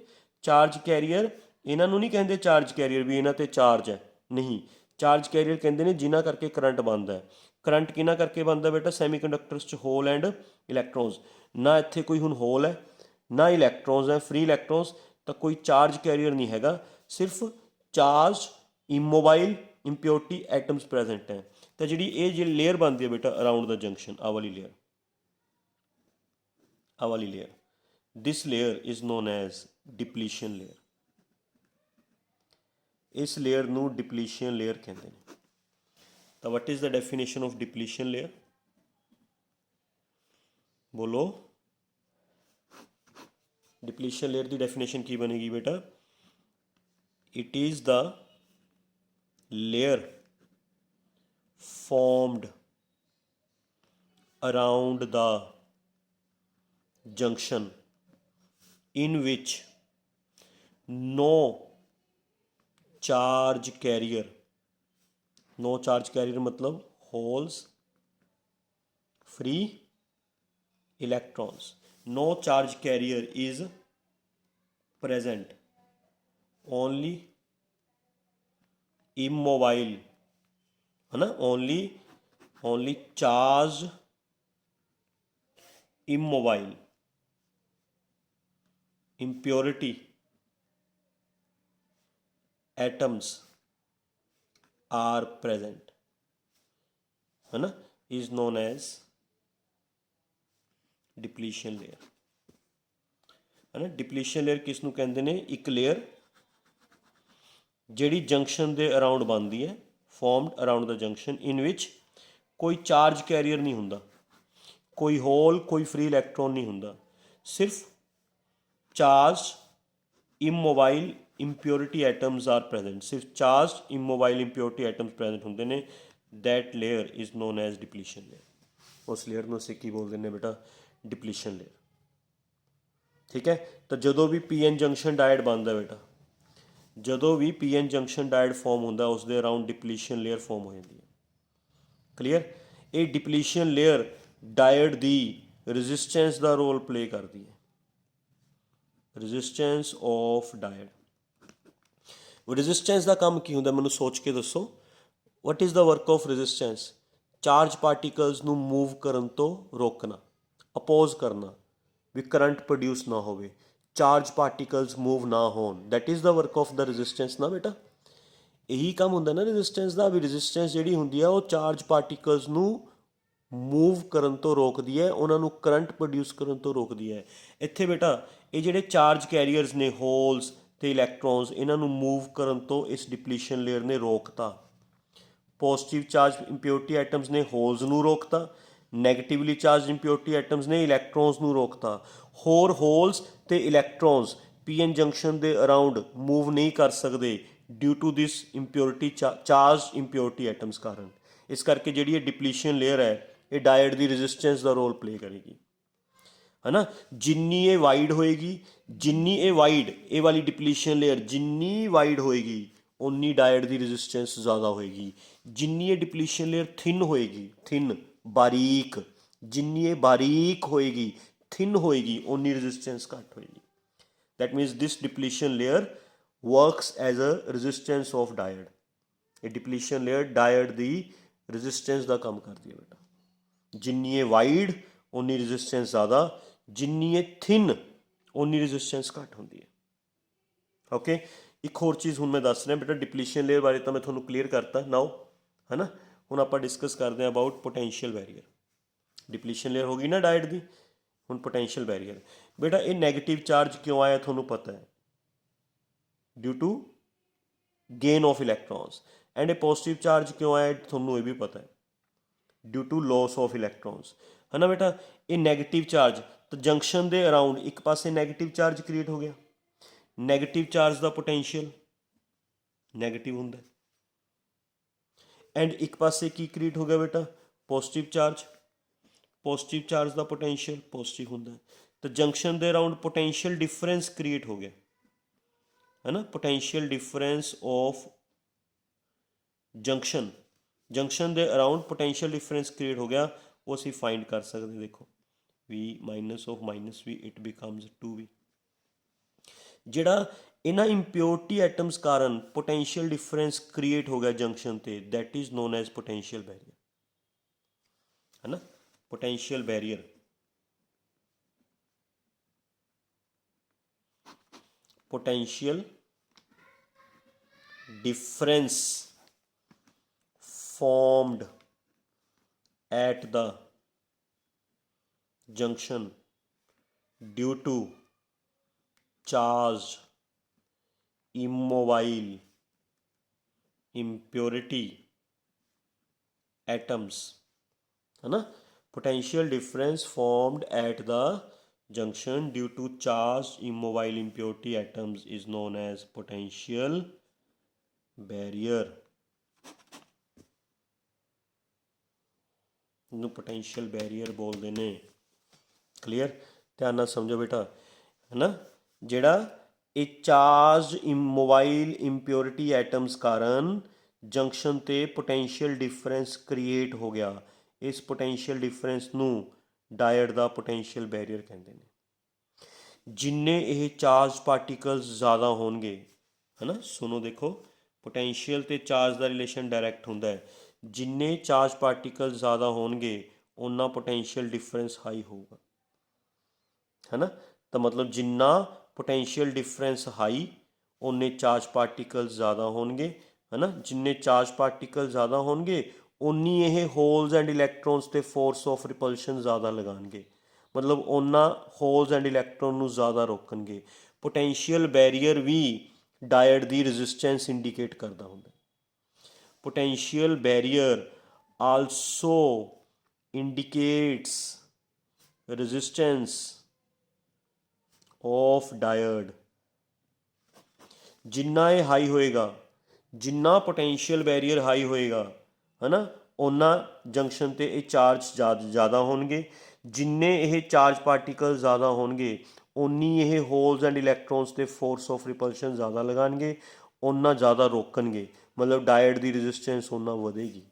ਚਾਰਜ ਕੈਰੀਅਰ ਇਹਨਾਂ ਨੂੰ ਨਹੀਂ ਕਹਿੰਦੇ ਚਾਰਜ ਕੈਰੀਅਰ ਵੀ ਇਹਨਾਂ 'ਤੇ ਚਾਰਜ ਹੈ, ਨਹੀਂ। ਚਾਰਜ ਕੈਰੀਅਰ ਕਹਿੰਦੇ ਨੇ ਜਿਨ੍ਹਾਂ ਕਰਕੇ ਕਰੰਟ ਬਣਦਾ ਹੈ। ਕਰੰਟ ਕਿਹਨਾਂ ਕਰਕੇ ਬਣਦਾ ਬੇਟਾ? ਸੈਮੀਕੰਡਕਟਰਸ 'ਚ ਹੋਲ ਐਂਡ ਇਲੈਕਟ੍ਰੋਨਸ। ਨਾ ਇੱਥੇ ਕੋਈ ਹੁਣ ਹੋਲ ਹੈ ਨਾ ਇਲੈਕਟ੍ਰੋਨਸ ਹੈ, ਫ੍ਰੀ ਇਲੈਕਟ੍ਰੋਨਸ, ਤਾਂ ਕੋਈ ਚਾਰਜ ਕੈਰੀਅਰ ਨਹੀਂ ਹੈਗਾ, ਸਿਰਫ ਚਾਰਜ ਇਮੋਬਾਈਲ ਇੰਪਿਓਰਟੀ ਐਟਮਸ ਪ੍ਰੈਜੈਂਟ ਹੈ। ਤਾਂ ਜਿਹੜੀ ਲੇਅਰ ਬਣਦੀ ਹੈ ਬੇਟਾ ਅਰਾਊਂਡ ਦਾ ਜੰਕਸ਼ਨ, ਆਹ ਵਾਲੀ ਲੇਅਰ, ਆਹ ਵਾਲੀ layer, this layer is known as depletion layer. ਇਸ ਲੇਅਰ ਨੂੰ ਡਿਪਲੀਸ਼ਨ ਲੇਅਰ ਕਹਿੰਦੇ ਨੇ। ਤਾਂ what is the definition of depletion layer? ਬੋਲੋ। ਡਿਪਲੀਸ਼ਨ ਲੇਅਰ ਦੀ ਡੈਫੀਨੇਸ਼ਨ ਕੀ ਬਣੇਗੀ ਬੇਟਾ? It is the layer formed around the junction in which no charge carrier, no charge carrier मतलब holes, free electrons, no charge carrier is present, only immobile, है ना, only charged immobile impurity atoms are present, है ना, is known as depletion layer, है ना। Depletion layer किस नूं कहंदे ने? एक लेयर ਜਿਹੜੀ ਜੰਕਸ਼ਨ ਦੇ ਅਰਾਊਂਡ ਬਣਦੀ ਹੈ, ਫੋਰਮਡ ਅਰਾਊਂਡ ਦਾ ਜੰਕਸ਼ਨ, ਇਨ ਵਿੱਚ ਕੋਈ ਚਾਰਜ ਕੈਰੀਅਰ ਨਹੀਂ ਹੁੰਦਾ, ਕੋਈ ਹੋਲ, ਕੋਈ ਫ੍ਰੀ ਇਲੈਕਟ੍ਰੋਨ ਨਹੀਂ ਹੁੰਦਾ, ਸਿਰਫ charge immobile impurity atoms are present, ਸਿਰਫ charge immobile impurity atoms present ਹੁੰਦੇ ਨੇ। that layer is known as depletion layer, ਉਸ ਲੇਅਰ ਨੂੰ ਅਸੀਂ ਕੀ ਬੋਲਦੇ ਨੇ ਬੇਟਾ? ਡਿਪਲੀਸ਼ਨ ਲੇਅਰ, ਠੀਕ ਹੈ। ਤਾਂ ਜਦੋਂ ਵੀ ਪੀ ਐਨ ਜੰਕਸ਼ਨ ਡਾਇਡ ਬਣਦਾ ਬੇਟਾ, ਜਦੋਂ ਵੀ ਪੀ ਐਨ ਜੰਕਸ਼ਨ ਡਾਇਡ ਫੋਰਮ ਹੁੰਦਾ, ਉਸ ਦੇ ਅਰਾਊਂਡ ਡਿਪਲੀਸ਼ਨ ਲੇਅਰ ਫੋਰਮ ਹੋ ਜਾਂਦੀ ਹੈ। ਕਲੀਅਰ? ਇਹ ਡਿਪਲੀਸ਼ਨ ਲੇਅਰ ਡਾਇਡ ਦੀ ਰੈਜ਼ਿਸਟੈਂਸ ਦਾ ਰੋਲ ਪਲੇ ਕਰਦੀ ਹੈ, ਰੈਜ਼ਿਸਟੈਂਸ ਆਫ ਡਾਇਡ। ਰੈਜ਼ਿਸਟੈਂਸ ਦਾ ਕੰਮ ਕੀ ਹੁੰਦਾ, ਮੈਨੂੰ ਸੋਚ ਕੇ ਦੱਸੋ। What is the work of resistance? Charge particles ਨੂੰ ਮੂਵ ਕਰਨ ਤੋਂ ਰੋਕਣਾ, ਅਪੋਜ਼ ਕਰਨਾ, ਵੀ ਕਰੰਟ ਪ੍ਰੋਡਿਊਸ ਨਾ ਹੋਵੇ, ਚਾਰਜ ਪਾਰਟੀਕਲਸ ਮੂਵ ਨਾ ਹੋਣ। That is the work of the resistance ਨਾ ਬੇਟਾ। ਇਹੀ ਕੰਮ ਹੁੰਦਾ ਨਾ ਰੈਜ਼ਿਸਟੈਂਸ ਦਾ, ਵੀ ਰੈਜ਼ਿਸਟੈਂਸ ਜਿਹੜੀ ਹੁੰਦੀ ਆ ਉਹ ਚਾਰਜ ਪਾਰਟੀਕਲਸ ਨੂੰ ਮੂਵ ਕਰਨ ਤੋਂ ਰੋਕਦੀ ਹੈ, ਉਹਨਾਂ ਨੂੰ ਕਰੰਟ ਪ੍ਰੋਡਿਊਸ ਕਰਨ ਤੋਂ ਰੋਕਦੀ ਹੈ। ਇੱਥੇ ਬੇਟਾ ਇਹ ਜਿਹੜੇ ਚਾਰਜ ਕੈਰੀਅਰਸ ਨੇ, ਹੋਲਸ ਅਤੇ ਇਲੈਕਟ੍ਰੋਨਸ, ਇਹਨਾਂ ਨੂੰ ਮੂਵ ਕਰਨ ਤੋਂ ਇਸ ਡਿਪਲੀਸ਼ਨ ਲੇਅਰ ਨੇ ਰੋਕਤਾ। ਪੋਜ਼ੀਟਿਵ ਚਾਰਜ ਇੰਪਿਓਰਟੀ ਆਈਟਮਸ ਨੇ ਹੋਲਸ ਨੂੰ ਰੋਕਤਾ, ਨੈਗੇਟਿਵਲੀ ਚਾਰਜ ਇੰਪਿਓਰਟੀ ਆਈਟਮਸ ਨੇ ਇਲੈਕਟ੍ਰੋਨਸ ਨੂੰ ਰੋਕਤਾ। ਹੋਰ ਹੋਲਸ ਅਤੇ ਇਲੈਕਟ੍ਰੋਨਸ ਪੀ ਐਨ ਜੰਕਸ਼ਨ ਦੇ ਅਰਾਊਂਡ ਮੂਵ ਨਹੀਂ ਕਰ ਸਕਦੇ due to this impurity charge impurity atoms ਕਾਰਨ। ਇਸ ਕਰਕੇ ਜਿਹੜੀ ਇਹ ਡਿਪਲੀਸ਼ਨ ਲੇਅਰ ਹੈ, ਇਹ ਡਾਇਡ ਦੀ ਰੈਜ਼ਿਸਟੈਂਸ ਦਾ ਰੋਲ ਪਲੇ ਕਰੇਗੀ, ਹੈ ਨਾ। ਜਿੰਨੀ ਇਹ ਵਾਈਡ ਹੋਏਗੀ, ਜਿੰਨੀ ਇਹ ਵਾਈਡ, ਇਹ ਵਾਲੀ ਡਿਪਲੀਸ਼ਨ ਲੇਅਰ ਜਿੰਨੀ ਵਾਈਡ ਹੋਏਗੀ, ਉਨੀ ਡਾਇਡ ਦੀ ਰੈਜ਼ਿਸਟੈਂਸ ਜ਼ਿਆਦਾ ਹੋਏਗੀ। ਜਿੰਨੀ ਇਹ ਡਿਪਲੀਸ਼ਨ ਲੇਅਰ ਥਿਨ ਹੋਏਗੀ, ਥਿਨ ਬਾਰੀਕ, ਜਿੰਨੀ ਇਹ ਬਾਰੀਕ ਹੋਏਗੀ, ਥਿਨ ਹੋਏਗੀ, ਉਨੀ ਰੈਜ਼ਿਸਟੈਂਸ ਘੱਟ ਹੋਏਗੀ। That means this depletion layer works as a resistance of diode. ਇਹ ਡਿਪਲੀਸ਼ਨ ਲੇਅਰ ਡਾਇਡ ਦੀ ਰੈਜ਼ਿਸਟੈਂਸ ਦਾ ਕੰਮ ਕਰਦੀ ਹੈ ਬੇਟਾ। ਜਿੰਨੀ ਇਹ ਵਾਈਡ ਉਨੀ ਰੈਜ਼ਿਸਟੈਂਸ ਜ਼ਿਆਦਾ, ਜਿੰਨੀ ਇਹ ਥਿਨ ਉਨੀ ਰੈਜ਼ਿਸਟੈਂਸ ਘੱਟ ਹੁੰਦੀ ਹੈ। ਓਕੇ, ਇੱਕ ਹੋਰ ਚੀਜ਼ ਹੁਣ ਮੈਂ ਦੱਸ ਰਿਹਾ ਬੇਟਾ, ਡਿਪਲੀਸ਼ਨ ਲੇਅਰ ਬਾਰੇ ਤਾਂ ਮੈਂ ਤੁਹਾਨੂੰ ਕਲੀਅਰ ਕਰਤਾ ਨਾਓ, ਹੈ ਨਾ। ਹੁਣ ਆਪਾਂ ਡਿਸਕਸ ਕਰਦੇ ਹਾਂ about potential barrier. Depletion layer ਹੋ ਗਈ ਨਾ ਡਾਇਡ ਦੀ, ਹੁਣ ਪੋਟੈਂਸ਼ੀਅਲ ਬੈਰੀਅਰ। ਬੇਟਾ ਇਹ ਨੈਗੇਟਿਵ ਚਾਰਜ ਕਿਉਂ ਆਇਆ ਤੁਹਾਨੂੰ ਪਤਾ ਹੈ, due to gain of electrons. And ਇਹ ਪੋਜ਼ੀਟਿਵ ਚਾਰਜ ਕਿਉਂ ਆਇਆ ਤੁਹਾਨੂੰ ਇਹ ਵੀ ਪਤਾ ਹੈ, due to loss of electrons, ਹੈ ਨਾ ਬੇਟਾ। ਇਹ ਨੈਗੇਟਿਵ ਚਾਰਜ, ਤਾਂ ਜੰਕਸ਼ਨ ਦੇ ਅਰਾਊਂਡ ਇੱਕ ਪਾਸੇ ਨੈਗੇਟਿਵ ਚਾਰਜ ਕ੍ਰੀਏਟ ਹੋ ਗਿਆ, ਨੈਗੇਟਿਵ ਚਾਰਜ ਦਾ ਪੋਟੈਂਸ਼ੀਅਲ ਨੈਗੇਟਿਵ ਹੁੰਦਾ, ਐਂਡ ਇੱਕ ਪਾਸੇ ਕੀ ਕ੍ਰੀਏਟ ਹੋ ਗਿਆ ਬੇਟਾ? ਪੋਜ਼ੀਟਿਵ ਚਾਰਜ, ਪੋਜ਼ੀਟਿਵ ਚਾਰਜ ਦਾ ਪੋਟੈਂਸ਼ੀਅਲ ਪੋਜ਼ੀਟਿਵ ਹੁੰਦਾ। ਤਾਂ ਜੰਕਸ਼ਨ ਦੇ ਅਰਾਊਂਡ ਪੋਟੈਂਸ਼ੀਅਲ ਡਿਫਰੈਂਸ ਕ੍ਰੀਏਟ ਹੋ ਗਿਆ, ਹੈ ਨਾ। Potential difference of junction, junction ਦੇ ਅਰਾਊਂਡ ਪੋਟੈਂਸ਼ੀਅਲ ਡਿਫਰੈਂਸ ਕ੍ਰੀਏਟ ਹੋ ਗਿਆ, ਉਹ ਅਸੀਂ ਫਾਈਂਡ ਕਰ ਸਕਦੇ। ਦੇਖੋ V minus of minus V, it becomes 2v। ਜਿਹੜਾ ਇਹਨਾਂ ਇੰਪਿਓਰਟੀ ਐਟਮਸ ਕਾਰਨ ਪੋਟੈਂਸ਼ੀਅਲ ਡਿਫਰੈਂਸ ਕ੍ਰੀਏਟ ਹੋ ਗਿਆ ਜੰਕਸ਼ਨ ਤੇ, that is known as potential barrier, ਹੈ ਨਾ। Potential barrier, potential difference formed at the junction due to charged immobile impurity atoms, है ना। potential difference formed at the junction due to charged immobile impurity atoms is known as potential barrier, ਨੂੰ potential barrier ਬੋਲਦੇ ਨੇ। Clear? ਧਿਆਨ ਨਾਲ ਸਮਝੋ ਬੇਟਾ, ਹੈ ਨਾ। ਜਿਹੜਾ ਇਹ ਚਾਰਜ ਮੋਬਾਈਲ ਇੰਪਿਓਰਿਟੀ ਐਟਮਸ ਕਾਰਨ ਜੰਕਸ਼ਨ ਤੇ ਪੋਟੈਂਸ਼ੀਅਲ ਡਿਫਰੈਂਸ ਕ੍ਰੀਏਟ ਹੋ ਗਿਆ। ਇਸ ਪੋਟੈਂਸ਼ੀਅਲ ਡਿਫਰੈਂਸ ਨੂੰ ਡਾਇਡ ਦਾ ਪੋਟੈਂਸ਼ੀਅਲ ਬੈਰੀਅਰ ਕਹਿੰਦੇ ਨੇ। ਜਿੰਨੇ ਇਹ ਚਾਰਜ ਪਾਰਟੀਕਲਸ ਜ਼ਿਆਦਾ ਹੋਣਗੇ, ਹੈ ਨਾ, ਸੁਣੋ ਦੇਖੋ, ਪੋਟੈਂਸ਼ੀਅਲ ਤੇ ਚਾਰਜ ਦਾ ਰਿਲੇਸ਼ਨ ਡਾਇਰੈਕਟ ਹੁੰਦਾ ਹੈ। ਜਿੰਨੇ ਚਾਰਜ ਪਾਰਟੀਕਲ ਜ਼ਿਆਦਾ ਹੋਣਗੇ ਉਨਾ ਪੋਟੈਂਸ਼ੀਅਲ ਡਿਫਰੈਂਸ ਹਾਈ ਹੋਊਗਾ, ਹੈ ਨਾ। ਤਾਂ ਮਤਲਬ ਜਿੰਨਾ ਪੋਟੈਂਸ਼ੀਅਲ ਡਿਫਰੈਂਸ ਹਾਈ ਉਨੇ ਚਾਰਜ ਪਾਰਟੀਕਲ ਜ਼ਿਆਦਾ ਹੋਣਗੇ, ਹੈ ਨਾ। ਜਿੰਨੇ ਚਾਰਜ ਪਾਰਟੀਕਲ ਜ਼ਿਆਦਾ ਹੋਣਗੇ ਉਨੀ ਇਹ ਹੋਲਸ ਐਂਡ ਇਲੈਕਟ੍ਰੋਨਸ ਤੇ ਫੋਰਸ ਆਫ ਰਿਪਲਸ਼ਨ ਜ਼ਿਆਦਾ ਲਗਾਉਣਗੇ, ਮਤਲਬ ਉਹਨਾਂ ਹੋਲਸ ਐਂਡ ਇਲੈਕਟ੍ਰੋਨ ਨੂੰ ਜ਼ਿਆਦਾ ਰੋਕਣਗੇ। ਪੋਟੈਂਸ਼ੀਅਲ ਬੈਰੀਅਰ ਵੀ ਡਾਇਡ ਦੀ ਰੈਜ਼ਿਸਟੈਂਸ ਇੰਡੀਕੇਟ ਕਰਦਾ ਹੁੰਦਾ। potential barrier also indicates resistance of diode। ਜਿੰਨਾ ਇਹ ਹਾਈ ਹੋਏਗਾ, ਜਿੰਨਾ ਪੋਟੈਂਸ਼ੀਅਲ ਬੈਰੀਅਰ ਹਾਈ ਹੋਏਗਾ, ਹੈ ਨਾ, ਉਹਨਾਂ ਜੰਕਸ਼ਨ 'ਤੇ ਇਹ ਚਾਰਜ ਜ਼ਿਆਦਾ ਹੋਣਗੇ। ਜਿੰਨੇ ਇਹ ਚਾਰਜ ਪਾਰਟੀਕਲ ਜ਼ਿਆਦਾ ਹੋਣਗੇ ਉਨੀ ਇਹ ਹੋਲਸ ਐਂਡ ਇਲੈਕਟ੍ਰੋਨਸ 'ਤੇ ਫੋਰਸ ਆਫ ਰਿਪਲਸ਼ਨ ਜ਼ਿਆਦਾ ਲਗਾਉਣਗੇ, ਉਹਨਾਂ ਜ਼ਿਆਦਾ ਰੋਕਣਗੇ, ਮਤਲਬ ਡਾਇਡ ਦੀ ਰੈਜ਼ਿਸਟੈਂਸ ਉਹਨਾਂ ਵਧੇਗੀ।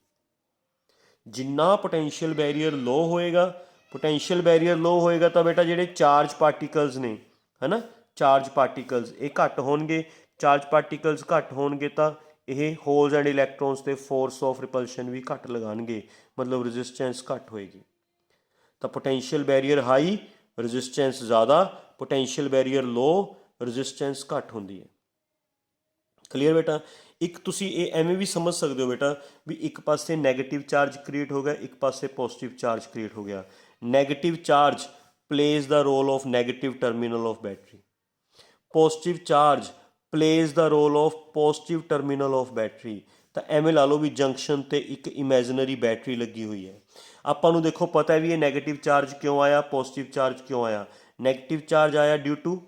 ਜਿੰਨਾ ਪੋਟੈਂਸ਼ੀਅਲ ਬੈਰੀਅਰ ਲੋ ਹੋਏਗਾ, ਪੋਟੈਂਸ਼ੀਅਲ ਬੈਰੀਅਰ ਲੋ ਹੋਏਗਾ ਤਾਂ ਬੇਟਾ ਜਿਹੜੇ ਚਾਰਜ ਪਾਰਟੀਕਲਸ ਨੇ, ਹੈ ਨਾ, ਚਾਰਜ ਪਾਰਟੀਕਲਸ ਇਹ ਘੱਟ ਹੋਣਗੇ। ਚਾਰਜ ਪਾਰਟੀਕਲਸ ਘੱਟ ਹੋਣਗੇ ਤਾਂ ਇਹ ਹੋਲਸ ਐਂਡ ਇਲੈਕਟ੍ਰੋਨਸ 'ਤੇ ਫੋਰਸ ਆਫ ਰਿਪਲਸ਼ਨ ਵੀ ਘੱਟ ਲਗਾਉਣਗੇ, ਮਤਲਬ ਰੈਜ਼ਿਸਟੈਂਸ ਘੱਟ ਹੋਏਗੀ। ਤਾਂ ਪੋਟੈਂਸ਼ੀਅਲ ਬੈਰੀਅਰ ਹਾਈ, ਰੈਜ਼ਿਸਟੈਂਸ ਜ਼ਿਆਦਾ, ਪੋਟੈਂਸ਼ੀਅਲ ਬੈਰੀਅਰ ਲੋ, ਰੈਜ਼ਿਸਟੈਂਸ ਘੱਟ ਹੁੰਦੀ ਹੈ। ਕਲੀਅਰ ਬੇਟਾ। ਇੱਕ ਤੁਸੀਂ ਇਹ ਐਵੇਂ ਵੀ ਸਮਝ ਸਕਦੇ ਹੋ ਬੇਟਾ ਵੀ ਇੱਕ ਪਾਸੇ ਨੈਗੇਟਿਵ ਚਾਰਜ ਕ੍ਰੀਏਟ ਹੋ ਗਿਆ, ਇੱਕ ਪਾਸੇ ਪੋਜ਼ਿਟਿਵ ਚਾਰਜ ਕ੍ਰੀਏਟ ਹੋ ਗਿਆ। Negative charge plays the role of negative terminal of battery, positive charge plays the role of positive terminal of battery। ਤਾਂ ਐਵੇਂ ਲਾ ਲਓ ਵੀ ਜੰਕਸ਼ਨ ਤੇ ਇੱਕ ਇਮੈਜਨਰੀ ਬੈਟਰੀ ਲੱਗੀ ਹੋਈ ਹੈ। ਆਪਾਂ ਨੂੰ ਦੇਖੋ ਪਤਾ ਵੀ ਇਹ ਨੈਗੇਟਿਵ ਚਾਰਜ ਕਿਉਂ ਆਇਆ, ਪੋਜ਼ਿਟਿਵ ਚਾਰਜ ਕਿਉਂ ਆਇਆ। ਨੈਗੇਟਿਵ ਚਾਰਜ ਆਇਆ due to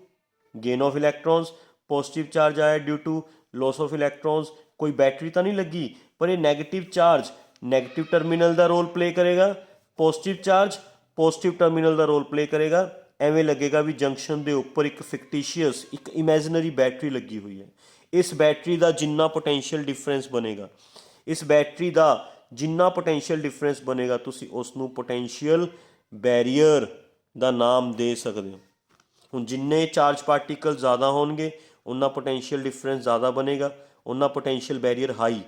gain of electrons, positive charge ਆਇਆ due to loss of electrons. ਕੋਈ ਬੈਟਰੀ ਤਾਂ ਨਹੀਂ ਲੱਗੀ, ਪਰ ਇਹ ਨੈਗੇਟਿਵ ਚਾਰਜ ਨੈਗੇਟਿਵ ਟਰਮੀਨਲ ਦਾ ਰੋਲ ਪਲੇ ਕਰੇਗਾ, ਪੋਜ਼ਿਟਿਵ ਚਾਰਜ ਪੋਜ਼ਿਟਿਵ ਟਰਮੀਨਲ ਦਾ ਰੋਲ ਪਲੇ ਕਰੇਗਾ। ਐਵੇਂ ਲੱਗੇਗਾ ਵੀ ਜੰਕਸ਼ਨ ਦੇ ਉੱਪਰ ਇੱਕ ਫਿਕਟੀਸ਼ੀਅਸ, ਇੱਕ ਇਮੈਜਨਰੀ ਬੈਟਰੀ ਲੱਗੀ ਹੋਈ ਹੈ। ਇਸ ਬੈਟਰੀ ਦਾ ਜਿੰਨਾ ਪੋਟੈਂਸ਼ੀਅਲ ਡਿਫਰੈਂਸ ਬਣੇਗਾ, ਇਸ ਬੈਟਰੀ ਦਾ ਜਿੰਨਾ ਪੋਟੈਂਸ਼ੀਅਲ ਡਿਫਰੈਂਸ ਬਣੇਗਾ ਤੁਸੀਂ ਉਸ ਨੂੰ ਪੋਟੈਂਸ਼ੀਅਲ ਬੈਰੀਅਰ ਦਾ ਨਾਮ ਦੇ ਸਕਦੇ ਹੋ। ਹੁਣ ਜਿੰਨੇ ਚਾਰਜ ਪਾਰਟੀਕਲ ਜ਼ਿਆਦਾ ਹੋਣਗੇ ਉਨਾ ਪੋਟੈਂਸ਼ੀਅਲ ਡਿਫਰੈਂਸ ਜ਼ਿਆਦਾ ਬਣੇਗਾ, ਉਨਾ ਪੋਟੈਂਸ਼ੀਅਲ ਬੈਰੀਅਰ ਹਾਈ।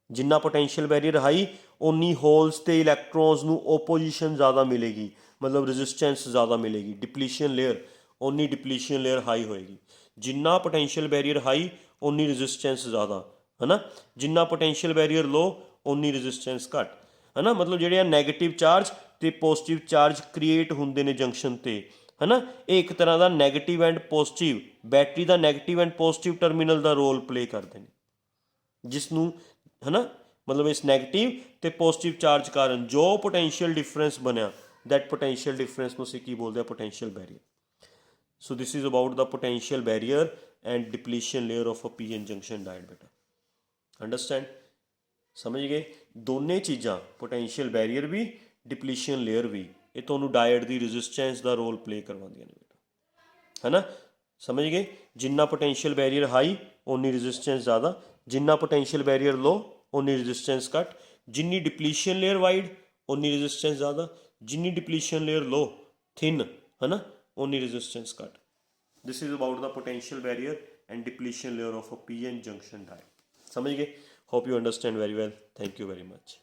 ਜਿੰਨਾ ਪੋਟੈਂਸ਼ੀਅਲ ਬੈਰੀਅਰ ਹਾਈ ਉਨੀ ਹੋਲਸ ਤੇ ਇਲੈਕਟ੍ਰੋਨਸ ਨੂੰ ਓਪੋਜੀਸ਼ਨ ਜ਼ਿਆਦਾ ਮਿਲੇਗੀ, ਮਤਲਬ ਰੈਜ਼ਿਸਟੈਂਸ ਜ਼ਿਆਦਾ ਮਿਲੇਗੀ। ਡਿਪਲੀਸ਼ਨ ਲੇਅਰ, ਉਨੀ ਡਿਪਲੀਸ਼ਨ ਲੇਅਰ ਹਾਈ ਹੋਏਗੀ। ਜਿੰਨਾ ਪੋਟੈਂਸ਼ੀਅਲ ਬੈਰੀਅਰ ਹਾਈ ਉਨੀ ਰੈਜ਼ਿਸਟੈਂਸ ਜ਼ਿਆਦਾ, ਹੈ ਨਾ। ਜਿੰਨਾ ਪੋਟੈਂਸ਼ੀਅਲ ਬੈਰੀਅਰ ਲੋ ਉਨੀ ਰੈਜ਼ਿਸਟੈਂਸ ਘੱਟ, ਹੈ ਨਾ। ਮਤਲਬ ਜਿਹੜੇ ਆ ਨੈਗੇਟਿਵ ਚਾਰਜ ਤੇ ਪੋਜ਼ਿਟਿਵ ਚਾਰਜ ਕ੍ਰੀਏਟ ਹੁੰਦੇ ਨੇ ਜੰਕਸ਼ਨ ਤੇ, ਹੈ ਨਾ, ਇਹ ਇੱਕ ਤਰ੍ਹਾਂ ਦਾ ਨੈਗੇਟਿਵ ਐਂਡ ਪੋਜ਼ਿਟਿਵ, ਬੈਟਰੀ ਦਾ ਨੈਗੇਟਿਵ ਐਂਡ ਪੋਜ਼ਿਟਿਵ ਟਰਮੀਨਲ ਦਾ ਰੋਲ ਪਲੇ ਕਰਦੇ ਨੇ, ਜਿਸ ਨੂੰ, ਹੈ ਨਾ, ਮਤਲਬ ਇਸ ਨੈਗੇਟਿਵ ਤੇ ਪੋਜ਼ਿਟਿਵ ਚਾਰਜ ਕਾਰਨ ਜੋ ਪੋਟੈਂਸ਼ੀਅਲ ਡਿਫਰੈਂਸ ਬਣਿਆ, ਦੈਟ ਪੋਟੈਂਸ਼ੀਅਲ ਡਿਫਰੈਂਸ ਨੂੰ ਅਸੀਂ ਕੀ ਬੋਲਦੇ ਆ, potential barrier. So this is about the potential barrier and depletion layer of a P N junction diode ਬੇਟਾ। ਅੰਡਰਸਟੈਂਡ, ਸਮਝ ਗਏ। ਦੋਨੇ ਚੀਜ਼ਾਂ, ਪੋਟੈਂਸ਼ੀਅਲ ਬੈਰੀਅਰ ਵੀ, ਡਿਪਲੀਸ਼ਨ ਲੇਅਰ ਵੀ, ਇਹ ਤੁਹਾਨੂੰ ਡਾਇਡ ਦੀ ਰੈਜ਼ਿਸਟੈਂਸ ਦਾ ਰੋਲ ਪਲੇ ਕਰਵਾਉਂਦੀਆਂ ਨੇ ਬੇਟਾ, ਹੈ ਨਾ। ਸਮਝ ਗਏ। ਜਿੰਨਾ ਪੋਟੈਂਸ਼ੀਅਲ ਬੈਰੀਅਰ ਹਾਈ ਉਨੀ ਰੈਜ਼ਿਸਟੈਂਸ ਜ਼ਿਆਦਾ, ਜਿੰਨਾ ਪੋਟੈਂਸ਼ੀਅਲ ਬੈਰੀਅਰ ਲੋ ਉਨੀ ਰੈਜ਼ਿਸਟੈਂਸ ਘੱਟ। ਜਿੰਨੀ ਡਿਪਲੀਸ਼ਨ ਲੇਅਰ ਵਾਈਡ ਉਨੀ ਰੈਜ਼ਿਸਟੈਂਸ ਜ਼ਿਆਦਾ, ਜਿੰਨੀ ਡਿਪਲੀਸ਼ਨ ਲੇਅਰ ਲੋ ਥਿਨ, ਹੈ ਨਾ, ਉਨੀ ਰੈਜ਼ਿਸਟੈਂਸ ਘੱਟ। This is about the potential barrier and depletion layer of a P N junction diode. ਸਮਝ ਗਏ। Hope you understand very well. Thank you very much.